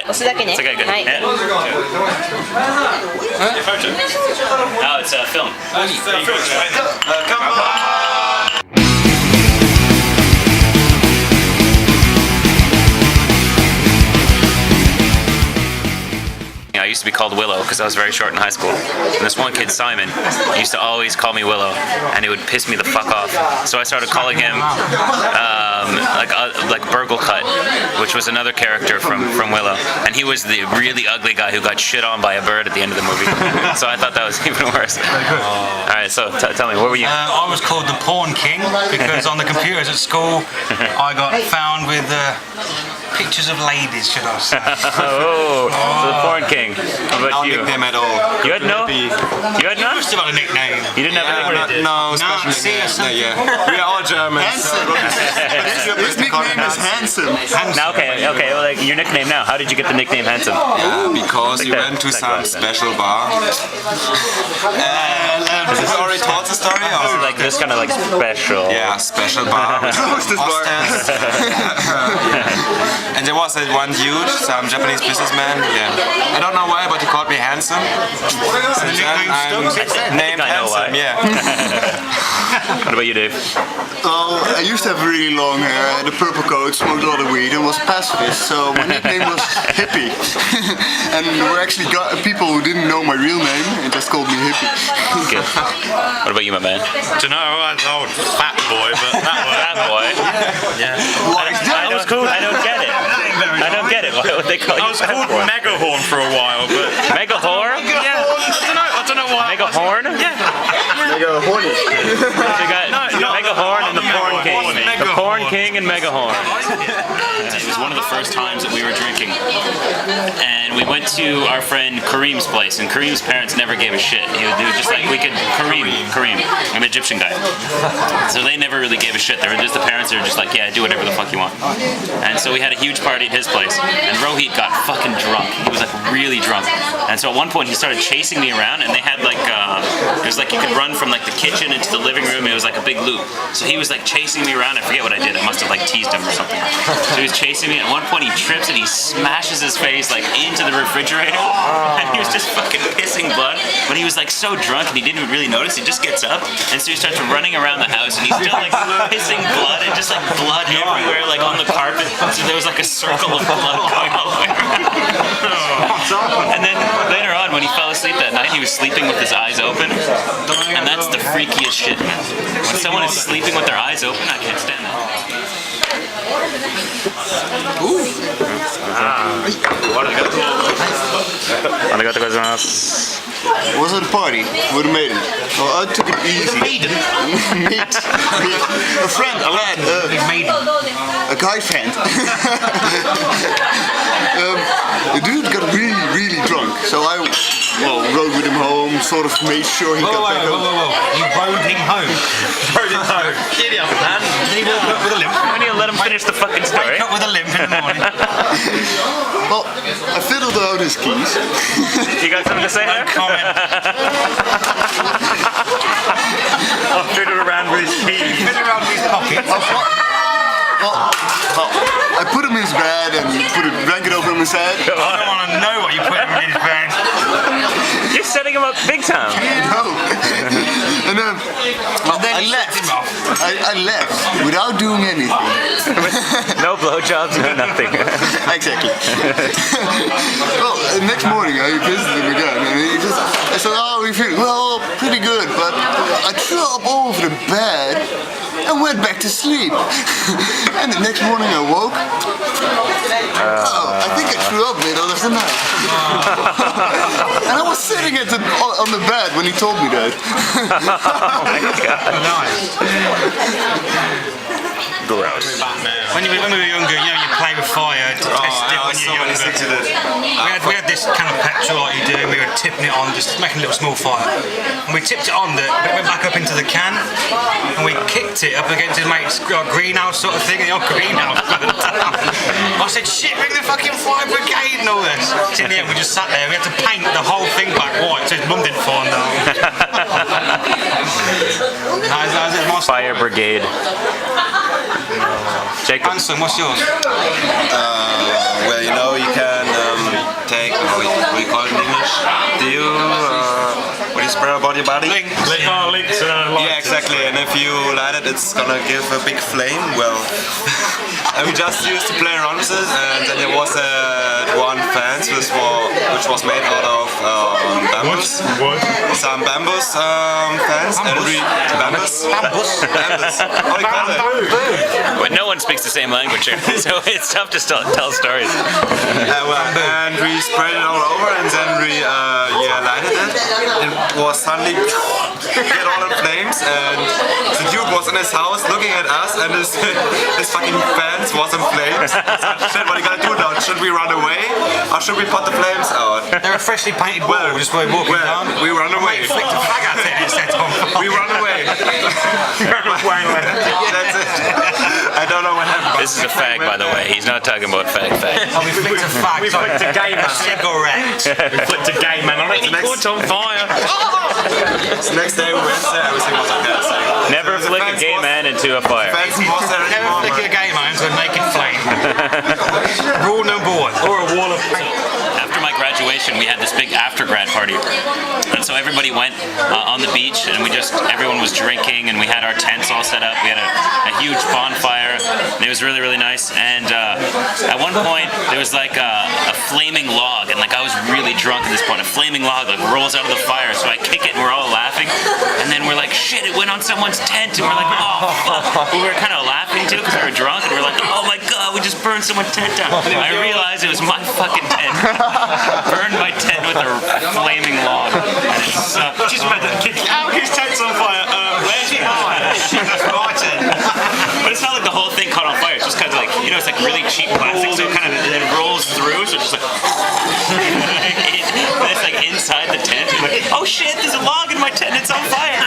押すだけね。 It's okay, good. はい。 Yeah. Your photo? No, it's a film. Come on! I used to be called Willow because I was very short in high school. And this one kid, Simon, used to always call me Willow, and it would piss me the fuck off. So I started calling him like Burglecut, which was another character from Willow. And he was the really ugly guy who got shit on by a bird at the end of the movie. So I thought that was even worse. All right, so tell me, what were you? I was called the Porn King because on the computers at school I got found with pictures of ladies, should I say. Oh, so the Porn King. How about No you? nickname at all. You had no? You had none? You still had a nickname. You didn't have a nickname? No, special nickname. We are all Germans. His nickname is Handsome. Now, okay, well, like your nickname now. How did you get the nickname Handsome? Yeah, because we went to some special bar. Has this already told the story? Or? Like this kind of like special. Yeah, special bar. Hostess. And there was that one dude, some Japanese businessman. Yeah, I don't know why, but he called me Handsome. Since then I'm named Handsome. Yeah. What about you, Dave? Oh, I used to have really long hair, I had a purple coat, smoked a lot of weed, and was a pacifist, so my nickname was Hippie. And there were actually people who didn't know my real name and just called me Hippie. Good. What about you, my man? Don't know, I was old fat boy, but that was Fat boy. yeah. I don't, cool. I don't get it. I don't get it. Why would they call you I was fat called boy? Megahorn for a while, but Megahorn? yeah, I don't know why. Megahorn? Yeah. Mega horny. So you got Megahorn and the Porn King. The Porn King and Megahorn. It was one of the first times that we were drinking, and we went to our friend Kareem's place, and Kareem's parents never gave a shit. He was just like, Kareem, an Egyptian guy. So they never really gave a shit. They were just the parents. They were just like, yeah, do whatever the fuck you want. And so we had a huge party at his place, and Rohit got fucking drunk. He was like really drunk, and so at one point he started chasing me around, and they had like it was like you could run from like the kitchen into the living room. It was like a big loop. So he was like chasing me around. I forget what I did. I must have like teased him or something. So he was chasing me. At one point he trips and he smashes his face like into the refrigerator, and he was just fucking pissing blood. But he was like so drunk and he didn't really notice. He just gets up, and so he starts running around the house, and he's still like pissing blood and just like blood everywhere, like on the carpet. So there was like a circle of blood going all the way around. And then later on, when he fell asleep that night, he was sleeping with his eyes open, and that's the freakiest shit, man. When someone is sleeping with their eyes open, I can't stand that. Was at a party with a maiden. Well, I took it easy. Maiden? Meet. A friend, a lad. A guy friend. The dude got really, really drunk, so I rode with him home, sort of made sure he got back home. You rode him home? Rode it home. Giddy up, man. Did he walk up with a limp? We need to let him finish the fucking story. Wake up with a limp in the morning. Well, I fiddled out his keys. You got something to say there? Comment. I'll fiddle around with his keys. Fiddle around with his pockets. I put him in his bed and put a blanket over his head. I don't want to know what you put him in his bed. You're setting him up big time. No. And then I left. I left without doing anything. No blowjobs, no nothing. Exactly. Well, the next morning I visited him again, and I said, "Oh, we feel well, pretty good," but I threw up all over the bed and went back to sleep. And the next morning I woke. I think I threw up middle of the night. And I was sitting on the bed when he told me that. Oh my god. Nice. Gross. When we were younger, you know, you play with fire to test it when you're younger. We had this can of petrol like you do, and we were tipping it on, just making a little small fire. And we tipped it on, but it went back up into the can, and we kicked it up against his mate's greenhouse sort of thing, and the old greenhouse burnt down. I said, shit, ring the fucking fire brigade and all this. So in the end, we just sat there, we had to paint the whole thing black white so his mum didn't fall down. Fire brigade. Jacob. Hanson, what's yours? Well, you know, you can your body. Links and Yeah, exactly. And if you light it, it's gonna give a big flame. Well, and we just used to play around with it. And then there was one fence which was made out of bamboos. Some bamboos fence. And we bamboos. How do you call it? But no one speaks the same language here, so it's tough to tell stories. And we sprayed it all over, and then we lighted it. It was suddenly get all in flames, and the dude was in his house looking at us, and his fucking fence was in flames. So, shit, what are you gonna do now? Should we run away, or should we put the flames out? They're a freshly painted wall, just by walking down. We run away. Flicked a flag at it and it set on fire. We run away. That's it. I don't know what happened. This is a fag, by the way. He's not talking about fag. Oh, we flicked a flag. We flicked a gay man. Cigarette. We flicked a gay man on it. He caught on fire. The next day we went there, everything was okay. So Never flick a gay man into a fire. fence was there Never anymore, flick a gay man into a naked flame. Rule number 1. Or a wall of paint. After my graduation, we had this big after-grad party. And so everybody went on the beach, and everyone was drinking, and we had our tents all set up. We had a huge bonfire, and it was really, really nice. And at one point, there was like a flaming log, and like I was really drunk at this point. A flaming log like rolls out of the fire, so I kick it, and we're all laughing. And then we're like, shit, it went on someone's tent, and we're like, oh, fuck. We were kind of laughing too, because we were drunk, and we're like, oh my god, we just burned someone's tent down. I realized it was my fucking tent. Burned my tent with a flaming log. And it sucked. Just imagine the kid. Oh, his tent's on fire. Where's your fire? That's my tent. But it's not like the whole thing caught on fire. It's just kind of like, it's like really cheap plastic, so it rolls through, so it's just like it's like inside the tent. You're like, oh shit, there's a log in my tent, it's on fire.